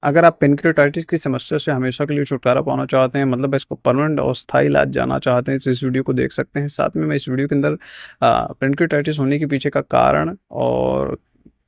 अगर आप पेनक्रेटाइटिस की समस्या से हमेशा के लिए छुटकारा पाना चाहते हैं, मतलब इसको परमानेंट और स्थायी इलाज जानना चाहते हैं, तो इस वीडियो को देख सकते हैं। साथ में मैं इस वीडियो के अंदर पेनक्रेटाइटिस होने के पीछे का कारण और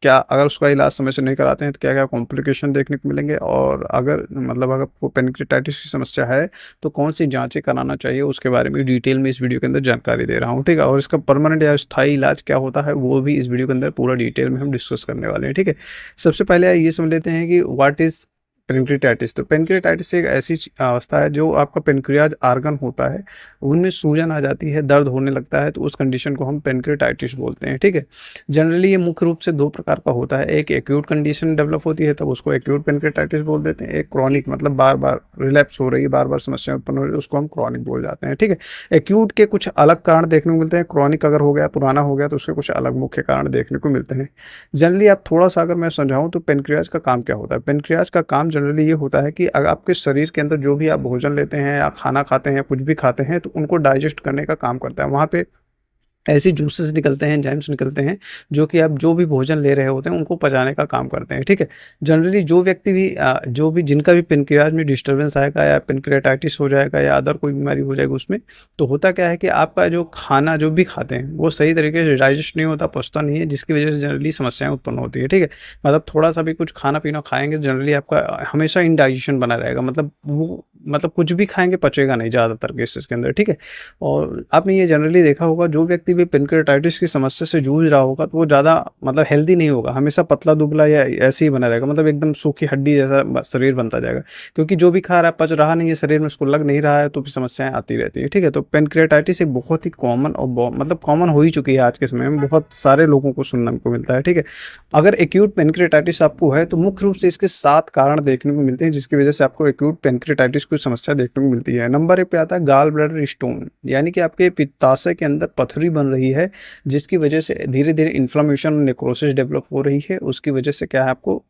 क्या अगर उसका इलाज समय से नहीं कराते हैं तो क्या-क्या कॉम्प्लिकेशन देखने को मिलेंगे, और अगर आपको पेनक्रेटाइटिस की समस्या है तो कौन-सी जाँचें कराना चाहिए, उसके बारे में डिटेल में इस वीडियो के अंदर जानकारी दे रहा हूँ, ठीक है? और इसका परमानेंट या स्थायी इलाज क्या होता है, वो भी इस वीडियो के अंदर पूरा डिटेल में हम डिस्कस करने वाले हैं, ठीक है? सबसे पहले ये समझ लेते हैं कि व्हाट इज़ पेनक्रेटाइटिस। तो पेनक्रेटाइटिस एक ऐसी अवस्था है जो आपका पेनक्रियाज आर्गन होता है, उनमें सूजन आ जाती है, दर्द होने लगता है, तो उस कंडीशन को हम पेनक्रेटाइटिस बोलते हैं, ठीक है? जनरली ये मुख्य रूप से 2 प्रकार का होता है। एक एक्यूट कंडीशन डेवलप होती है, तब उसको एक्यूट पेनक्रेटाइटिस बोल देते हैं। एक क्रॉनिक, मतलब बार-बार रिलैप्स हो रही है, बार-बार समस्या उत्पन्न हो रही है, उसको हम क्रॉनिक बोल जाते हैं, ठीक है? एक्यूट के कुछ अलग कारण देखने को मिलते हैं, क्रॉनिक अगर हो गया, पुराना हो गया, तो उसके कुछ अलग मुख्य कारण देखने को मिलते हैं। जनरली आप थोड़ा-सा अगर मैं समझाऊँ तो पेनक्रियाज का काम क्या होता है? पेनक्रियाज का काम जनरली ये होता है कि अगर आपके शरीर के अंदर जो भी आप भोजन लेते हैं या खाना खाते हैं, कुछ भी खाते हैं, तो उनको डाइजेस्ट करने का काम करता है। वहाँ पे ऐसे जूसेस निकलते हैं, एंजाइम्स निकलते हैं, जो कि आप जो भी भोजन ले रहे होते हैं, उनको पचाने का काम करते हैं, ठीक है? जनरली जो व्यक्ति भी जो भी जिनका भी पेनक्रियाज में डिस्टर्बेंस आएगा या पेनक्रेटाइटिस हो जाएगा या अदर कोई बीमारी हो जाएगी उसमें, तो होता क्या है कि आपका जो खाना जो भी खाते हैं, वो सही तरीके से डाइजेस्ट नहीं होता, पचता नहीं है, जिसकी वजह से जनरली समस्याएँ उत्पन्न होती है, ठीक है? मतलब थोड़ा-सा भी कुछ खाना-पीना खाएँगे, जनरली आपका हमेशा इंडाइजेशन बना रहेगा, मतलब कुछ भी खाएँगे पचेगा नहीं ज़्यादातर केसेज़ के अंदर, ठीक है? और आपने ये जनरली देखा होगा, जो व्यक्ति भी पेनक्रेटाइटिस की समस्या से जूझ रहा होगा, तो वो ज़्यादा मतलब हेल्दी नहीं होगा, हमेशा पतला-दुबला या ऐसे ही बना रहेगा, मतलब एकदम सूखी हड्डी जैसा शरीर बनता जाएगा। क्योंकि जो भी खा रहा है पच रहा नहीं है शरीर में, उसको लग नहीं रहा है, तो फिर समस्याएँ आती रहती हैं, ठीक है? तो पेनक्रेटाइटिस एक बहुत ही कॉमन और मतलब कॉमन हो ही चुकी है आज के समय में, बहुत सारे लोगों को सुनने को मिलता है, ठीक है? अगर एक्यूट पेनक्रेटाइटिस आपको है, तो मुख्य रूप से इसके 7 कारण देखने को मिलते हैं, जिसकी वजह से आपको एक्यूट पेनक्रेटाइटिस की समस्या देखने को मिलती है। नंबर 1 पे आता है गॉल ब्लैडर स्टोन, यानी कि आपके पित्ताशय के अंदर पथरी बन रही है, जिसकी वजह से धीरे-धीरे इन्फ्लेमेशन और नेक्रोसिस डेवलप हो रही है। उसकी वजह से क्या है, आपको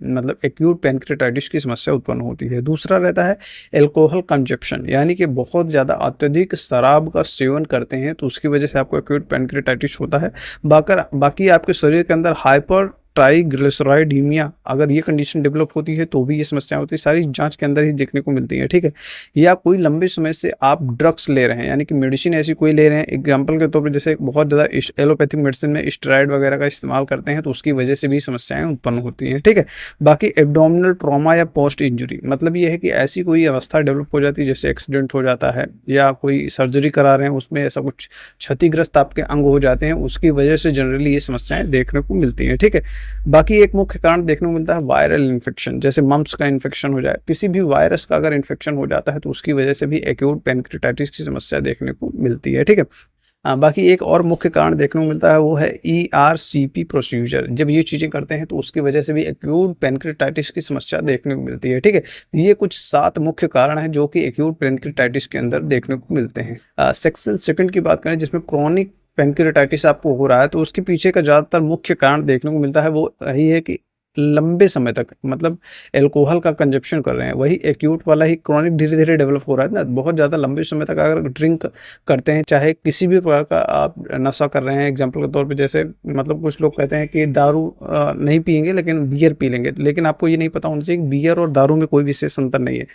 मतलब एक्यूट पेनक्रेटाइटिस की समस्या उत्पन्न होती है। दूसरा रहता है अल्कोहल कंजप्शन, यानी कि बहुत ज़्यादा अत्यधिक शराब का सेवन करते हैं, तो उसकी वजह से आपको एक्यूट पेनक्रेटाइटिस होता है। बाकी आपके शरीर के अंदर हाइपर ट्राइग्लिसराइडीमिया, अगर ये कंडीशन डेवलप होती है तो भी ये समस्या होती है, सारी जांच के अंदर ही देखने को मिलती है, ठीक है? या कोई लंबे समय से आप ड्रग्स ले रहे हैं, यानी कि मेडिसिन ऐसी कोई ले रहे हैं, एग्जांपल के तौर पे जैसे बहुत ज़्यादा एलोपैथिक मेडिसिन में स्टेरॉइड वगैरह का इस्तेमाल करते हैं, तो उसकी वजह से भी समस्याएं उत्पन्न होती हैं, ठीक है? बाकी एब्डोमिनल ट्रॉमा या पोस्ट इंजरी, मतलब ये है कि ऐसी कोई अवस्था डेवलप हो जाती है, जैसे एक्सीडेंट हो जाता है या कोई सर्जरी करा रहे हैं, उसमें ऐसा कुछ क्षतिग्रस्त आपके अंग हो जाते हैं, उसकी वजह से जनरली ये समस्याएं देखने को मिलती हैं, ठीक है? बाकी एक मुख्य कारण देखने को मिलता है वायरल इन्फेक्शन, जैसे मम्प्स का इन्फेक्शन हो जाए, किसी भी वायरस का अगर इन्फेक्शन हो जाता है, तो उसकी वजह से भी एक्यूट पेनक्रेटाइटिस की समस्या देखने को मिलती है, ठीक है? बाकी एक और मुख्य कारण देखने को मिलता है, वो है ERCP प्रोसीजर। जब ये चीज़ें करते हैं तो उसकी वजह से भी एक्यूट पेनक्रेटाइटिस की समस्या देखने को मिलती है, ठीक है? तो ये कुछ 7 मुख्य कारण हैं जो कि एक्यूट पेनक्रेटाइटिस के अंदर देखने को मिलते हैं। सेक्शन सेकंड की बात करें, जिसमें क्रॉनिक पेनक्रेटाइटिस आपको हो रहा है, तो उसके पीछे का ज़्यादातर मुख्य कारण देखने को मिलता है, वो यही है कि लंबे समय तक मतलब अल्कोहल का कंजप्शन कर रहे हैं। वही एक्यूट वाला ही क्रॉनिक धीरे-धीरे डेवलप हो रहा है ना, बहुत ज़्यादा लंबे समय तक अगर ड्रिंक करते हैं, चाहे किसी भी प्रकार का आप नशा कर रहे हैं, एग्जांपल के तौर पे जैसे मतलब कुछ लोग कहते हैं कि दारू नहीं पिएँगे लेकिन बियर पी लेंगे, लेकिन आपको ये नहीं पता होना चाहिए कि बियर और दारू में कोई विशेष अंतर नहीं है।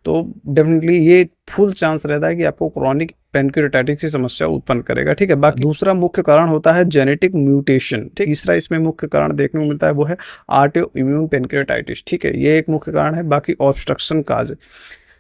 तो डेफिनिटली ये फुल चांस रहता है कि आपको क्रॉनिक पेनक्रेटाइटिस की समस्या उत्पन्न करेगा, ठीक है? बाकी दूसरा मुख्य कारण होता है जेनेटिक म्यूटेशन, ठीक? तीसरा इसमें मुख्य कारण देखने को मिलता है, वो है ऑटो इम्यून पेनक्रेटाइटिस, ठीक है? ये एक मुख्य कारण है। बाकी ऑब्स्ट्रक्शन काज,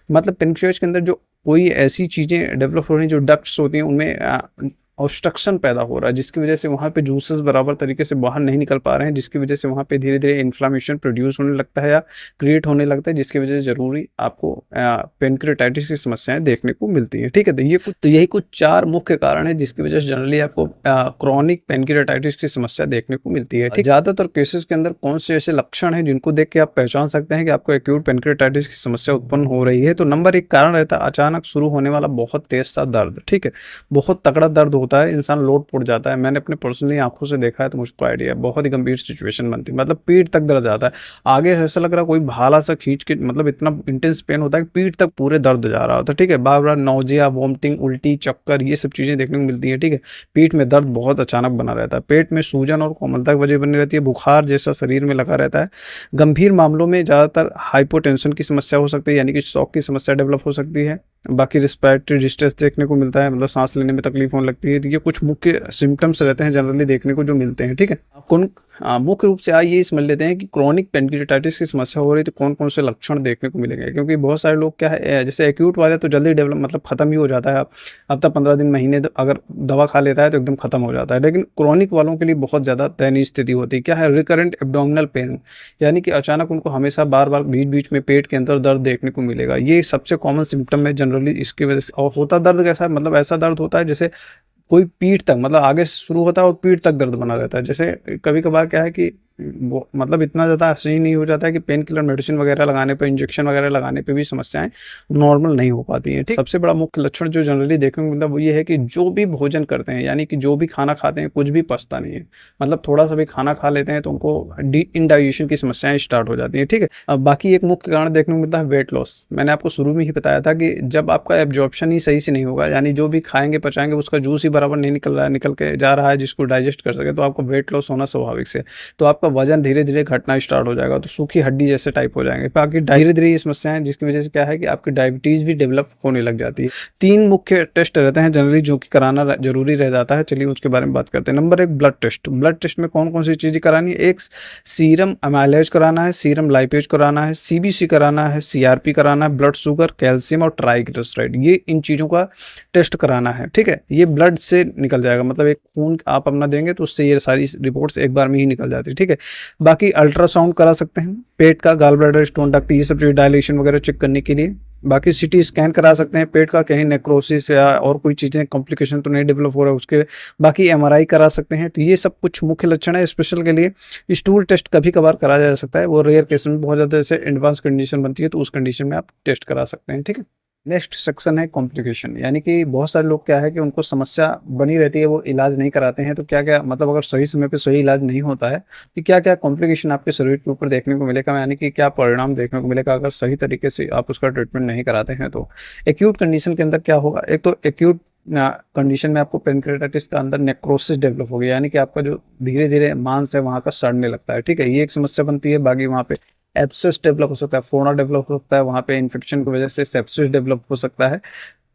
मतलब पेनक्रियाज के अंदर जो कोई ऐसी चीज़ें डेवलप हो रही हैं, जो डक्ट्स होती हैं, उनमें ऑब्स्ट्रक्शन पैदा हो रहा है, जिसकी वजह से वहाँ पे जूसेस बराबर तरीके से बाहर नहीं निकल पा रहे हैं, जिसकी वजह से वहाँ पे धीरे-धीरे इन्फ्लेमेशन प्रोड्यूस होने लगता है या क्रिएट होने लगता है, जिसकी वजह से ज़रूरी आपको पेनक्रेटाइटिस की समस्याएँ देखने को मिलती हैं, ठीक है? तो यही कुछ 4 मुख्य कारण हैं, जिसकी वजह से जनरली आपको क्रॉनिक पेनक्रेटाइटिस की समस्या देखने को मिलती है, ठीक? ज़्यादातर केसेज़ के अंदर कौन से ऐसे लक्षण हैं, जिनको देख के आप पहचान सकते हैं कि आपको एक्यूट पेनक्रेटाइटिस की समस्या उत्पन्न हो रही है? तो नंबर 1 कारण रहता है अचानक शुरू होने वाला बहुत तेज़ सा दर्द, ठीक है? बहुत तगड़ा दर्द होता है इंसान लोट पड़ जाता है। मैंने अपने पर्सनली आंखों से देखा है तो मुझको आइडिया है, बहुत ही गंभीर सिचुएशन बनती है, मतलब पीठ तक दर्द आता है। आगे से ऐसा लग रहा है कोई भाला सा खींच के, मतलब इतना इंटेंस पेन होता है कि पीठ तक पूरे दर्द जा रहा होता है। ठीक है, बार बार नौजिया, वॉमिटिंग, उल्टी, चक्कर, ये सब चीज़ें देखने को मिलती है। ठीक है, पीठ में दर्द बहुत अचानक बना रहता है, पेट में सूजन और कोमलता की वजह बनी रहती है, बुखार जैसा शरीर में लगा रहता है। गंभीर मामलों में ज़्यादातर हाइपोटेंशन की समस्या हो सकती है, यानी कि शॉक की समस्या डेवलप हो सकती है। बाकी रिस्पिरेटरी डिस्ट्रेस देखने को मिलता है, मतलब सांस लेने में तकलीफ होने लगती है। तो ये कुछ मुख्य सिम्टम्स रहते हैं जनरली देखने को जो मिलते हैं। ठीक है, कौन मुख्य रूप से आइए समझ लेते हैं कि क्रॉनिक पेनक्रियाटाइटिस की समस्या हो रही है तो कौन कौन से लक्षण देखने को मिलेंगे। क्योंकि बहुत सारे लोग क्या है, जैसे एक्यूट वाले तो जल्दी डेवलप, मतलब खत्म ही हो जाता है। हफ्ता 15 दिन, महीने अगर दवा खा लेता है तो एकदम खत्म हो जाता है। लेकिन क्रॉनिक वालों के लिए बहुत ज़्यादा दयनीय स्थिति होती है। क्या है, रिकरेंट एब्डोमिनल पेन, यानी कि अचानक उनको हमेशा बार बार बीच बीच में पेट के अंदर दर्द देखने को मिलेगा। ये सबसे कॉमन सिम्टम है जनरली इसकी वजह से। और होता दर्द कैसा है, मतलब ऐसा दर्द होता है जैसे कोई पीठ तक, मतलब आगे से शुरू होता है और पीठ तक दर्द बना रहता है। जैसे कभी कभार क्या है कि वो मतलब इतना ज़्यादा सही नहीं हो जाता है कि पेन किलर मेडिसिन वगैरह लगाने पे, इंजेक्शन वगैरह लगाने पे भी समस्याएं नॉर्मल नहीं हो पाती हैं। ठीक, सबसे बड़ा मुख्य लक्षण जो जनरली देखने को मिलता है वो ये है कि जो भी भोजन करते हैं, यानी कि जो भी खाना खाते हैं, कुछ भी पचता नहीं है। मतलब थोड़ा सा भी खाना खा लेते हैं तो उनको इनडाइजेशन की समस्याएं स्टार्ट हो जाती हैं। ठीक है, अब बाकी एक मुख्य कारण देखने को मिलता है वेट लॉस। मैंने आपको शुरू में ही बताया था कि जब आपका एब्जॉर्प्शन ही सही से नहीं होगा, यानी जो भी खाएंगे पचाएंगे उसका जूस ही बराबर नहीं निकल रहा है, निकल के जा रहा है जिसको डाइजेस्ट कर सके, तो आपको वेट लॉस होना स्वाभाविक से। तो आपका वजन धीरे धीरे घटना स्टार्ट हो जाएगा, तो सूखी हड्डी जैसे टाइप हो जाएंगे। बाकी धीरे धीरे ये समस्याएं, जिसकी वजह से क्या है कि आपकी डायबिटीज भी डेवलप होने लग जाती है। 3 मुख्य टेस्ट रहते हैं जनरली जो कि कराना जरूरी रह जाता है। चलिए उसके बारे में बात करते हैं। Number 1, blood test. Blood test में कौन कौन सी चीजें करानी है? एक, सीरम अमाइलेज कराना है, सीरम लाइपेज कराना है, सीबीसी कराना है, सीआरपी कराना है, ब्लड शुगर, कैल्शियम और ट्राइग्लिसराइड, ये इन चीजों का टेस्ट कराना है। ठीक है, ये ब्लड से निकल जाएगा, मतलब एक खून आप अपना देंगे तो उससे ये सारी रिपोर्ट्स एक बार में ही निकल जाती है। ठीक है, बाकी अल्ट्रासाउंड करा सकते हैं, पेट का, गॉल ब्लैडर, स्टोन डक्ट, ये सब चीज़ डायलेशन वगैरह चेक करने के लिए। बाकी सीटी स्कैन करा सकते हैं पेट का, कहीं नेक्रोसिस या और कोई चीज़ें कॉम्प्लिकेशन तो नहीं डेवलप हो रहा है उसके। बाकी एमआरआई करा सकते हैं। तो ये सब कुछ मुख्य लक्षण है। स्पेशल के लिए स्टूल टेस्ट कभी कभार करा जा सकता है, वो रेयर केस में, बहुत ज़्यादा जैसे एडवांस कंडीशन बनती है तो उस कंडीशन में आप टेस्ट करा सकते हैं। ठीक है, नेक्स्ट सेक्शन है कॉम्प्लिकेशन, यानी कि बहुत सारे लोग क्या है कि उनको समस्या बनी रहती है, वो इलाज नहीं कराते हैं। तो क्या क्या, मतलब अगर सही समय पे सही इलाज नहीं होता है कि क्या क्या कॉम्प्लिकेशन आपके शरीर के ऊपर देखने को मिलेगा, यानी कि क्या परिणाम देखने को मिलेगा अगर सही तरीके से आप उसका ट्रीटमेंट नहीं कराते हैं। तो एक्यूट कंडीशन के अंदर क्या होगा, एक तो एक्यूट कंडीशन में आपको पेनक्रियाटाइटिस का अंदर नेक्रोसिस डेवलप हो गया, यानी कि आपका जो धीरे धीरे मांस है वहाँ का सड़ने लगता है। ठीक है, ये एक समस्या बनती है। बाकी वहाँ पे एब्सेस डेवलप हो सकता है, फोड़ा डेवलप हो सकता है, वहाँ पे इन्फेक्शन की वजह से सेप्सिस डेवलप हो सकता है।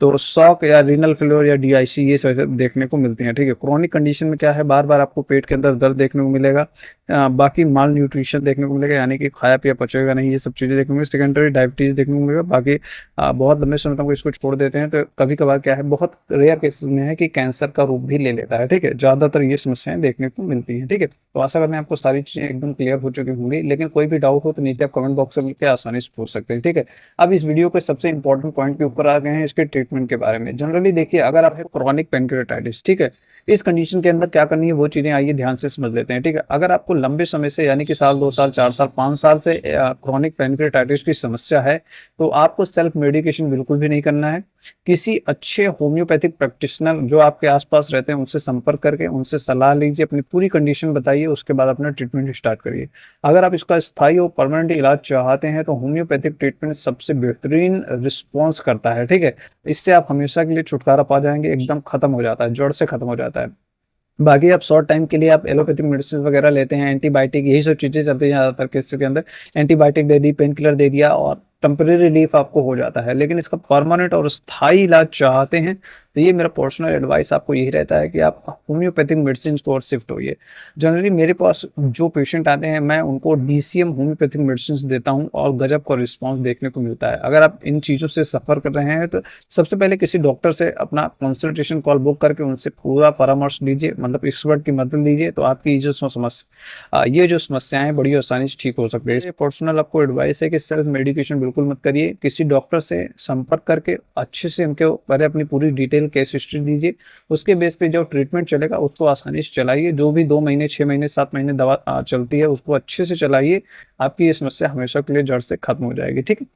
तो शॉक या रीनल फेलियर या डीआईसी, ये सब देखने को मिलती हैं। ठीक है, क्रोनिक कंडीशन में क्या है, बार बार आपको पेट के अंदर दर्द देखने को मिलेगा। बाकी माल न्यूट्रिशन देखने को मिलेगा, यानी कि खाया पिया पचेगा नहीं, ये सब चीज़ें देखने को मिलेगी। सेकेंडरी डायबिटीज देखने को मिलेगा। बाकी बहुत लंबे समय तक इसको छोड़ देते हैं तो कभी कभार क्या है, बहुत रेयर केसेस में है कि कैंसर का रूप भी ले लेता है। ठीक है, ज़्यादातर ये समस्याएं देखने को मिलती हैं। ठीक है, तो आशा करते हैं आपको सारी चीज़ें एकदम क्लियर हो चुकी होंगी। लेकिन कोई भी डाउट हो तो नीचे आप कमेंट बॉक्स में लिख के आसानी से पूछ सकते हैं। ठीक है, अब इस वीडियो के सबसे इंपॉर्टेंट पॉइंट के ऊपर आ गए हैं, इसके ट्रीटमेंट के बारे में। जनरली देखिए, अगर आप क्रॉनिक पेनक्रियाटाइटिस, ठीक है, इस कंडीशन के अंदर क्या करनी है वो चीजें आइए ध्यान से समझ लेते हैं। ठीक है, अगर आपको लंबे समय से, यानी कि साल 2 साल 4 साल 5 साल से क्रॉनिक पेनक्रियाटाइटिस की समस्या है तो आपको सेल्फ मेडिकेशन बिल्कुल भी नहीं करना है। किसी अच्छे होम्योपैथिक प्रैक्टिशनर जो आपके आसपास रहते हैं उनसे संपर्क करके उनसे सलाह लीजिए, अपनी पूरी कंडीशन बताइए, उसके बाद अपना ट्रीटमेंट स्टार्ट करिए। अगर आप इसका स्थायी और परमानेंट इलाज चाहते हैं तो होम्योपैथिक ट्रीटमेंट सबसे बेहतरीन रिस्पॉन्स करता है। ठीक है, इससे आप हमेशा के लिए छुटकारा पा जाएंगे, एकदम खत्म हो जाता है, जड़ से खत्म हो जाता है। बाकी आप शॉर्ट टाइम के लिए आप एलोपैथिक मेडिसिन वगैरह लेते हैं, एंटीबायोटिक, यही सब चीजें चलती हैं ज्यादातर केस के अंदर। एंटीबायोटिक दे दी, पेन किलर दे दिया और टेम्परेरी रिलीफ आपको हो जाता है। लेकिन इसका परमानेंट और स्थायी इलाज चाहते हैं तो ये मेरा पर्सनल एडवाइस आपको यही रहता है कि आप होम्योपैथिक मेडिसिन की ओर शिफ्ट होइए। जनरली मेरे पास जो पेशेंट आते हैं मैं उनको डीसीएम होम्योपैथिक मेडिसिन देता हूं और गजब का रिस्पांस देखने को मिलता है। अगर आप इन चीज़ों से सफ़र कर रहे हैं तो सबसे पहले किसी डॉक्टर से अपना कंसल्टेशन कॉल बुक करके उनसे पूरा परामर्श लीजिए, मतलब एक्सपर्ट की मदद लीजिए, तो आपकी ये जो समस्याएं बड़ी आसानी से ठीक हो सकती है। पर्सनल आपको एडवाइस है कि सेल्फ मेडिकेशन बिल्कुल मत करिए, किसी डॉक्टर से संपर्क करके अच्छे से उनके बारे अपनी पूरी डिटेल केस हिस्ट्री दीजिए, उसके बेस पे जो ट्रीटमेंट चलेगा उसको आसानी से चलाइए। जो भी 2 महीने 6 महीने 7 महीने दवा चलती है उसको अच्छे से चलाइए, आपकी ये समस्या हमेशा के लिए जड़ से खत्म हो जाएगी। ठीक है।